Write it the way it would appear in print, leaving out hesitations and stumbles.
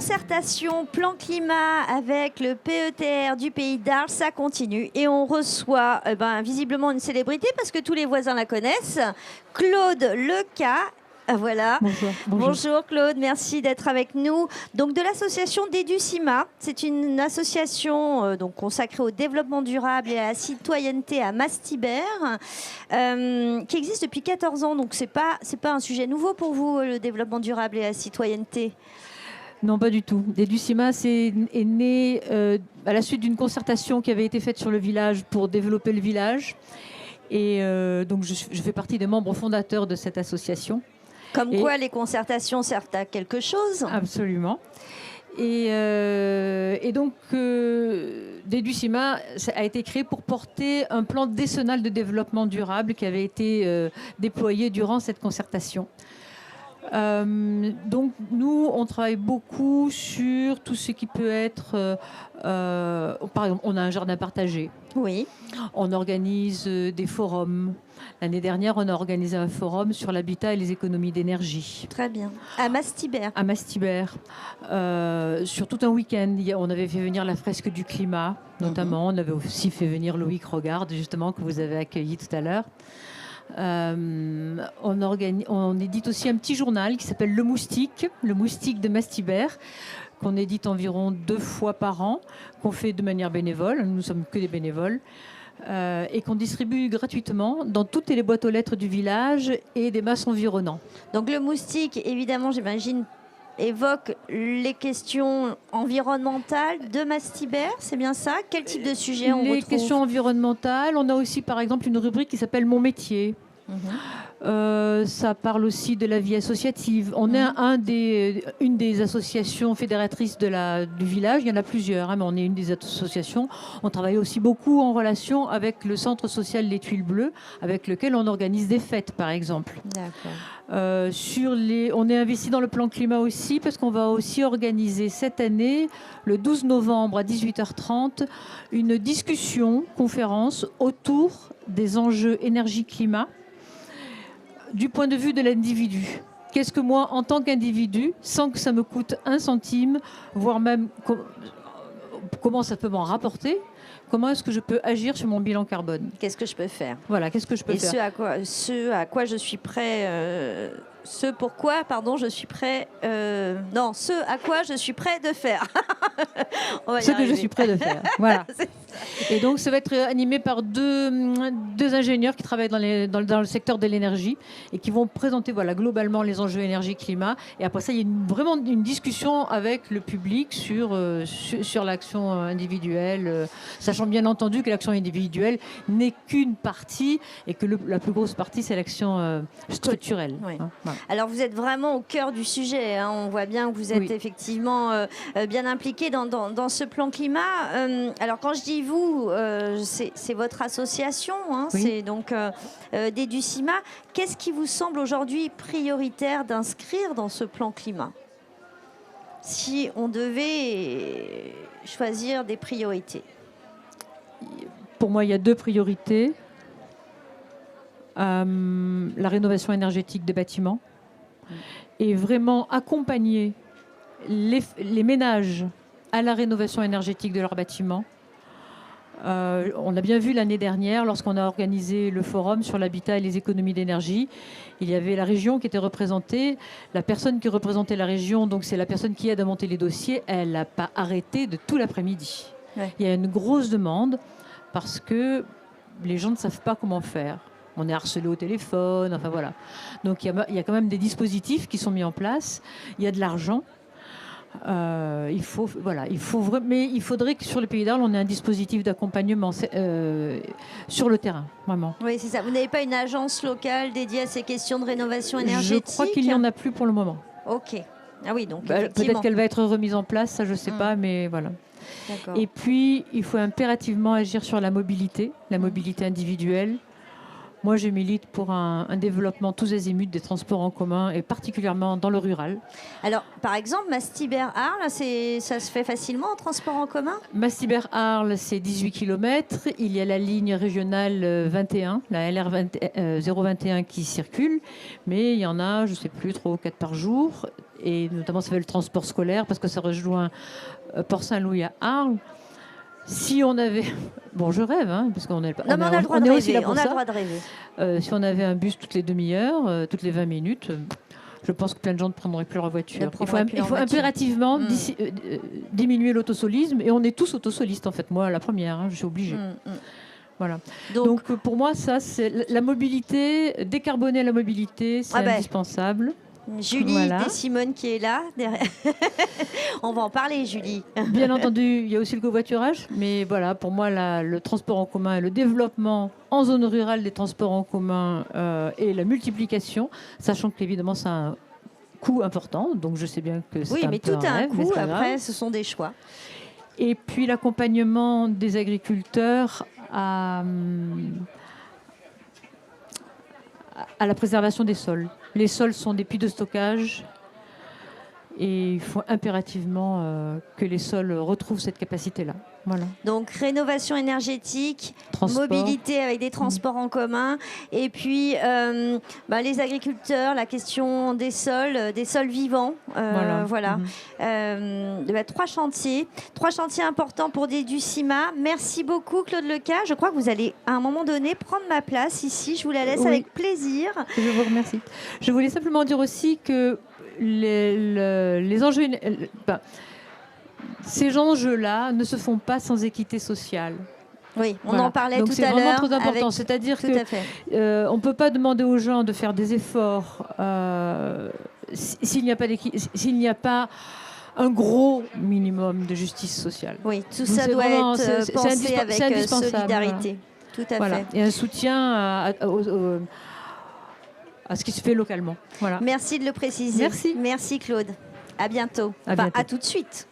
concertation plan climat avec le PETR du Pays d'Arles, ça continue. Et on reçoit visiblement une célébrité parce que tous les voisins la connaissent. Claude Leca. Voilà. Bonjour. Bonjour Claude, merci d'être avec nous. Donc de l'association Déducima, c'est une association consacrée au développement durable et à la citoyenneté à Mastibert, qui existe depuis 14 ans. Donc c'est pas un sujet nouveau pour vous, le développement durable et la citoyenneté? Non, pas du tout. Déducima est né à la suite d'une concertation qui avait été faite sur le village pour développer le village. Et donc je fais partie des membres fondateurs de cette association. Comme quoi les concertations servent à quelque chose. Absolument. Et donc, Déducima a été créé pour porter un plan décennal de développement durable qui avait été déployé durant cette concertation. Donc nous, on travaille beaucoup sur tout ce qui peut être... par exemple, on a un jardin partagé. Oui. On organise des forums. L'année dernière, on a organisé un forum sur l'habitat et les économies d'énergie. Très bien. À Mastibert. À Mastibert. Sur tout un week-end, on avait fait venir la fresque du climat, notamment. On avait aussi fait venir Loïc Rogarde, justement, que vous avez accueilli tout à l'heure. On édite aussi un petit journal qui s'appelle Le Moustique de Mastibert, qu'on édite environ 2 fois par an, qu'on fait de manière bénévole. Nous ne sommes que des bénévoles. Et qu'on distribue gratuitement dans toutes les boîtes aux lettres du village et des masses environnants. Donc le Moustique, évidemment, j'imagine, évoque les questions environnementales de Mastibert, c'est bien ça? Quel type de sujet on retrouve? Les questions environnementales. On a aussi, par exemple, une rubrique qui s'appelle Mon métier. Ça parle aussi de la vie associative. On est une des associations fédératrices du village. Il y en a plusieurs, mais on est une des associations. On travaille aussi beaucoup en relation avec le centre social Les Tuiles Bleues, avec lequel on organise des fêtes, par exemple. D'accord. On est investi dans le plan climat aussi, parce qu'on va aussi organiser cette année, le 12 novembre à 18h30, une conférence autour des enjeux énergie-climat du point de vue de l'individu. Qu'est-ce que moi, en tant qu'individu, sans que ça me coûte 1 centime, voire même comment ça peut m'en rapporter, comment est-ce que je peux agir sur mon bilan carbone? Qu'est-ce que je peux faire? Voilà, qu'est-ce que je peux faire? Et ce à quoi je suis prêt... ce à quoi je suis prêt de faire. Ce que je suis prêt de faire. Voilà. Et donc, ça va être animé par deux ingénieurs qui travaillent dans le secteur de l'énergie et qui vont présenter globalement les enjeux énergie-climat. Et après ça, il y a vraiment une discussion avec le public sur l'action individuelle, sachant bien entendu que l'action individuelle n'est qu'une partie et que la plus grosse partie, c'est l'action structurelle. Oui. Voilà. Alors, vous êtes vraiment au cœur du sujet. Hein. On voit bien que vous êtes effectivement bien impliqué dans ce plan climat. Alors, quand je dis vous, c'est votre association. Hein. Oui. C'est donc Déducima. Qu'est-ce qui vous semble aujourd'hui prioritaire d'inscrire dans ce plan climat? Si on devait choisir des priorités. Pour moi, il y a 2 priorités. La rénovation énergétique des bâtiments et vraiment accompagner les ménages à la rénovation énergétique de leurs bâtiments. On a bien vu l'année dernière, lorsqu'on a organisé le forum sur l'habitat et les économies d'énergie, il y avait la région qui était représentée. La personne qui représentait la région, donc c'est la personne qui aide à monter les dossiers, elle n'a pas arrêté de tout l'après-midi. Ouais. Il y a une grosse demande parce que les gens ne savent pas comment faire. On est harcelé au téléphone, enfin voilà. Donc il y a quand même des dispositifs qui sont mis en place. Il y a de l'argent. Mais il faudrait que sur le Pays d'Arles, on ait un dispositif d'accompagnement sur le terrain, vraiment. Oui, c'est ça. Vous n'avez pas une agence locale dédiée à ces questions de rénovation énergétique? Je crois qu'il n'y en a plus pour le moment. Ok. Ah oui, donc peut-être qu'elle va être remise en place, ça je ne sais pas, mais voilà. Et puis, il faut impérativement agir sur la mobilité individuelle. Moi, je milite pour un développement tous azimuts des transports en commun et particulièrement dans le rural. Alors, par exemple, Mastibert-Arles, ça se fait facilement en transport en commun? Mastibert-Arles, c'est 18 km. Il y a la ligne régionale 21, la LR 021 qui circule, mais il y en a, je ne sais plus, 3 ou 4 par jour. Et notamment, ça fait le transport scolaire parce que ça rejoint Port-Saint-Louis à Arles. Si on avait... Bon, je rêve, hein, parce qu'on est, non, mais on a le droit de aussi là rêver. pour On a ça. le droit de rêver. Si on avait un bus toutes les demi-heures, toutes les 20 minutes, je pense que plein de gens ne prendraient plus leur voiture. Il faut impérativement diminuer l'autosolisme, et on est tous autosolistes, en fait. Moi, la première, hein, je suis obligée. Voilà. Donc, pour moi, ça, c'est la mobilité, décarboner la mobilité, c'est indispensable. Julie Dessimone qui est là. On va en parler, Julie. Bien entendu, il y a aussi le covoiturage. Mais voilà, pour moi, le transport en commun et le développement en zone rurale des transports en commun et la multiplication, sachant que évidemment, ça a un coût important. Donc, je sais bien que c'est oui, un mais peu tout a un rêve, coût. Après, ce sont des choix. Et puis, l'accompagnement des agriculteurs à la préservation des sols. Les sols sont des puits de stockage et il faut impérativement que les sols retrouvent cette capacité-là. Voilà. Donc rénovation énergétique, mobilité avec des transports en commun, et puis les agriculteurs, la question des sols vivants. Voilà. 3 chantiers importants pour DEDUCIMA. Merci beaucoup Claude Lecas. Je crois que vous allez à un moment donné prendre ma place ici. Je vous la laisse avec plaisir. Je vous remercie. Je voulais simplement dire aussi que les enjeux... ces enjeux-là ne se font pas sans équité sociale. Oui, on en parlait tout à l'heure. C'est vraiment très important. C'est-à-dire qu'on ne peut pas demander aux gens de faire des efforts s'il n'y a pas un gros minimum de justice sociale. Oui, tout ça doit être pensé avec solidarité. Tout à fait. Et un soutien à ce qui se fait localement. Voilà. Merci de le préciser. Merci Claude. À bientôt. À tout de suite.